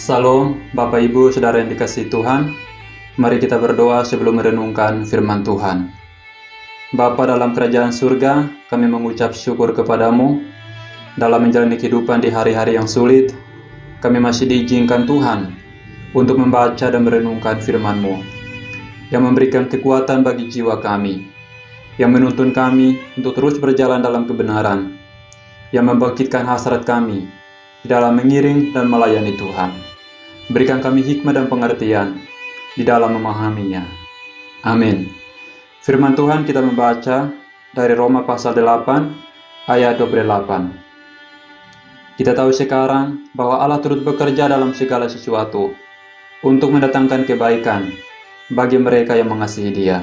Salam, Bapak Ibu, Saudara yang dikasihi Tuhan. Mari kita berdoa sebelum merenungkan firman Tuhan. Bapa dalam kerajaan surga, kami mengucap syukur kepadamu. Dalam menjalani kehidupan di hari-hari yang sulit, kami masih diizinkan Tuhan untuk membaca dan merenungkan firman-Mu, yang memberikan kekuatan bagi jiwa kami, yang menuntun kami untuk terus berjalan dalam kebenaran, yang membangkitkan hasrat kami di dalam mengiring dan melayani Tuhan. Berikan kami hikmah dan pengertian di dalam memahaminya. Amin. Firman Tuhan kita membaca dari Roma pasal 8 ayat 28. Kita tahu sekarang bahwa Allah turut bekerja dalam segala sesuatu untuk mendatangkan kebaikan bagi mereka yang mengasihi Dia,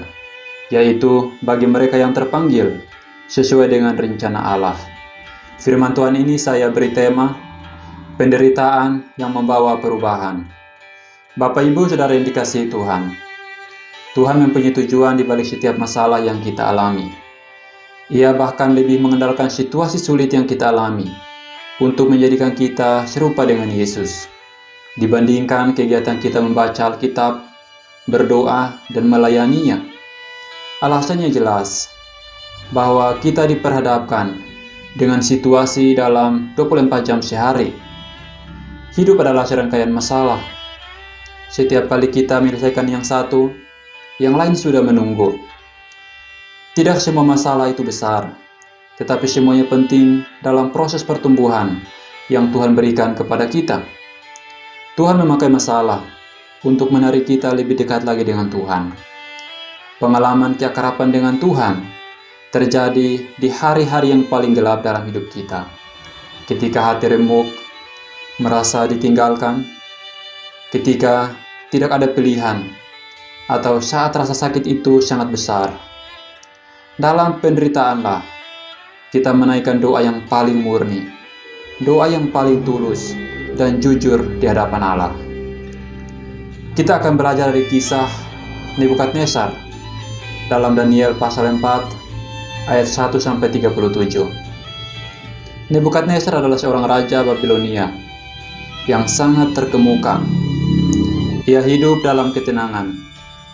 yaitu bagi mereka yang terpanggil sesuai dengan rencana Allah. Firman Tuhan ini saya beri tema penderitaan yang membawa perubahan. Bapak Ibu Saudara yang dikasihi Tuhan, Tuhan mempunyai tujuan di balik setiap masalah yang kita alami. Ia bahkan lebih mengandalkan situasi sulit yang kita alami untuk menjadikan kita serupa dengan Yesus, dibandingkan kegiatan kita membaca Alkitab, berdoa, dan melayaninya. Alasannya jelas, bahwa kita diperhadapkan dengan situasi dalam 24 jam sehari. Hidup adalah serangkaian masalah. Setiap kali kita menyelesaikan yang satu, yang lain sudah menunggu. Tidak semua masalah itu besar, tetapi semuanya penting dalam proses pertumbuhan yang Tuhan berikan kepada kita. Tuhan memakai masalah untuk menarik kita lebih dekat lagi dengan Tuhan. Pengalaman keakraban dengan Tuhan terjadi di hari-hari yang paling gelap dalam hidup kita. Ketika hati remuk, merasa ditinggalkan, ketika tidak ada pilihan, atau saat rasa sakit itu sangat besar. Dalam penderitaanlah kita menaikkan doa yang paling murni, doa yang paling tulus dan jujur di hadapan Allah. Kita akan belajar dari kisah Nebukadnezar dalam Daniel pasal 4 ayat 1-37. Nebukadnezar adalah seorang raja Babilonia yang sangat terkemuka. Ia hidup dalam ketenangan,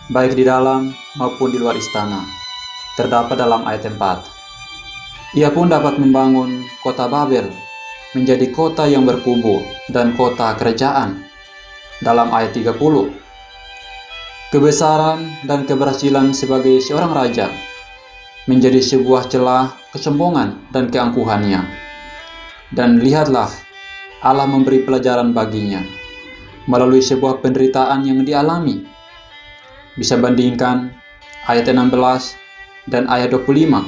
baik di dalam maupun di luar istana. Terdapat dalam ayat 4. Ia pun dapat membangun kota Babel menjadi kota yang berkubu dan kota kerajaan. Dalam ayat 30. Kebesaran dan keberhasilan sebagai seorang raja menjadi sebuah celah kesombongan dan keangkuhannya. Dan lihatlah, Allah memberi pelajaran baginya melalui sebuah penderitaan yang dialami. Bisa bandingkan ayat 16 dan ayat 25.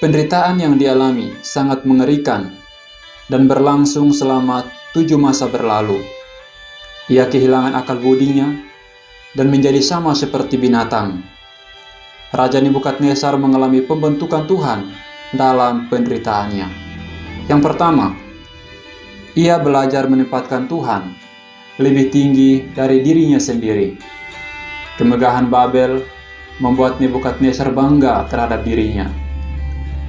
Penderitaan yang dialami sangat mengerikan dan berlangsung selama 7 masa berlalu. Ia kehilangan akal budinya dan menjadi sama seperti binatang. Raja Nebukadnezar mengalami pembentukan Tuhan dalam penderitaannya. Yang pertama, ia belajar menempatkan Tuhan lebih tinggi dari dirinya sendiri. Kemegahan Babel membuat Nebukadnezar bangga terhadap dirinya.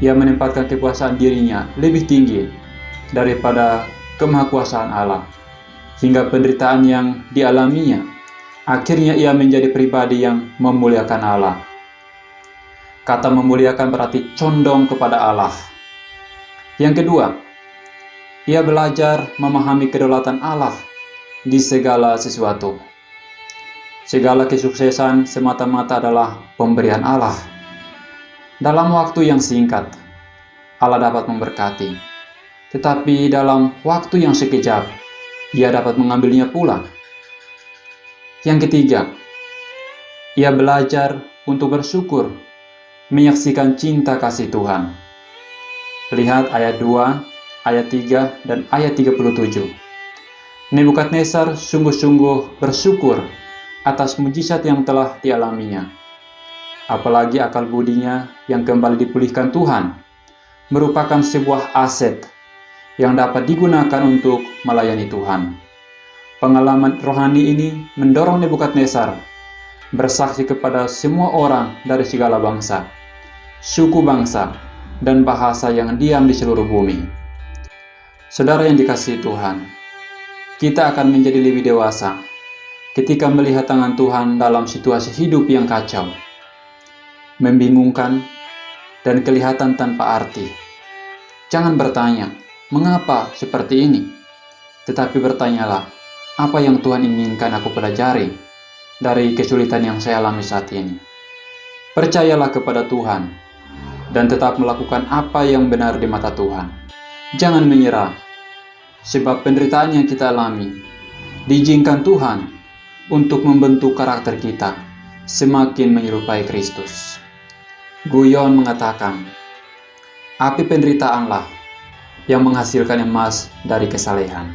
Ia menempatkan kekuasaan dirinya lebih tinggi daripada kemahakuasaan Allah, hingga penderitaan yang dialaminya akhirnya ia menjadi pribadi yang memuliakan Allah. Kata memuliakan berarti condong kepada Allah. Yang kedua, ia belajar memahami kedaulatan Allah di segala sesuatu. Segala kesuksesan semata-mata adalah pemberian Allah. Dalam waktu yang singkat, Allah dapat memberkati. Tetapi dalam waktu yang sekejap, ia dapat mengambilnya pula. Yang ketiga, ia belajar untuk bersyukur, menyaksikan cinta kasih Tuhan. Lihat ayat 2, ayat 3, dan ayat 37. Nebukadnezar sungguh-sungguh bersyukur atas mujizat yang telah dialaminya. Apalagi akal budinya yang kembali dipulihkan Tuhan merupakan sebuah aset yang dapat digunakan untuk melayani Tuhan. Pengalaman rohani ini mendorong Nebukadnezar bersaksi kepada semua orang dari segala bangsa, suku bangsa, dan bahasa yang diam di seluruh bumi. Saudara yang dikasihi Tuhan, kita akan menjadi lebih dewasa ketika melihat tangan Tuhan dalam situasi hidup yang kacau, membingungkan, dan kelihatan tanpa arti. Jangan bertanya, mengapa seperti ini? Tetapi bertanyalah, apa yang Tuhan inginkan aku pelajari dari kesulitan yang saya alami saat ini? Percayalah kepada Tuhan, dan tetap melakukan apa yang benar di mata Tuhan. Jangan menyerah, sebab penderitaan yang kita alami diizinkan Tuhan untuk membentuk karakter kita semakin menyerupai Kristus. Guyon mengatakan, api penderitaanlah yang menghasilkan emas dari kesalehan.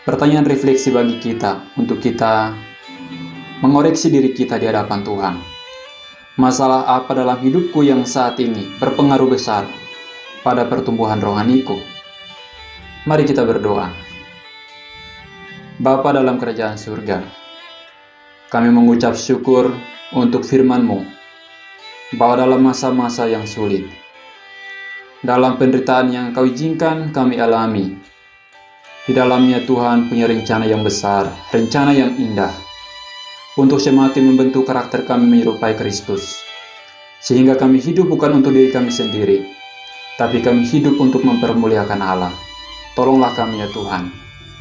Pertanyaan refleksi bagi kita untuk kita mengoreksi diri kita di hadapan Tuhan. Masalah apa dalam hidupku yang saat ini berpengaruh besar pada pertumbuhan rohaniku? Mari kita berdoa. Bapa dalam kerajaan surga, kami mengucap syukur untuk firman-Mu bahwa dalam masa-masa yang sulit, dalam penderitaan yang Kau izinkan kami alami, di dalamnya Tuhan punya rencana yang besar, rencana yang indah, untuk semakin membentuk karakter kami menyerupai Kristus, sehingga kami hidup bukan untuk diri kami sendiri, tapi kami hidup untuk mempermuliakan Allah. Tolonglah kami ya Tuhan,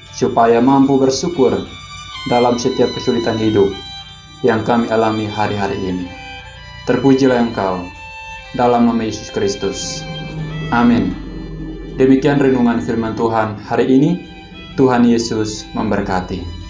supaya mampu bersyukur dalam setiap kesulitan hidup yang kami alami hari-hari ini. Terpujilah Engkau, dalam nama Yesus Kristus. Amin. Demikian renungan firman Tuhan hari ini. Tuhan Yesus memberkati.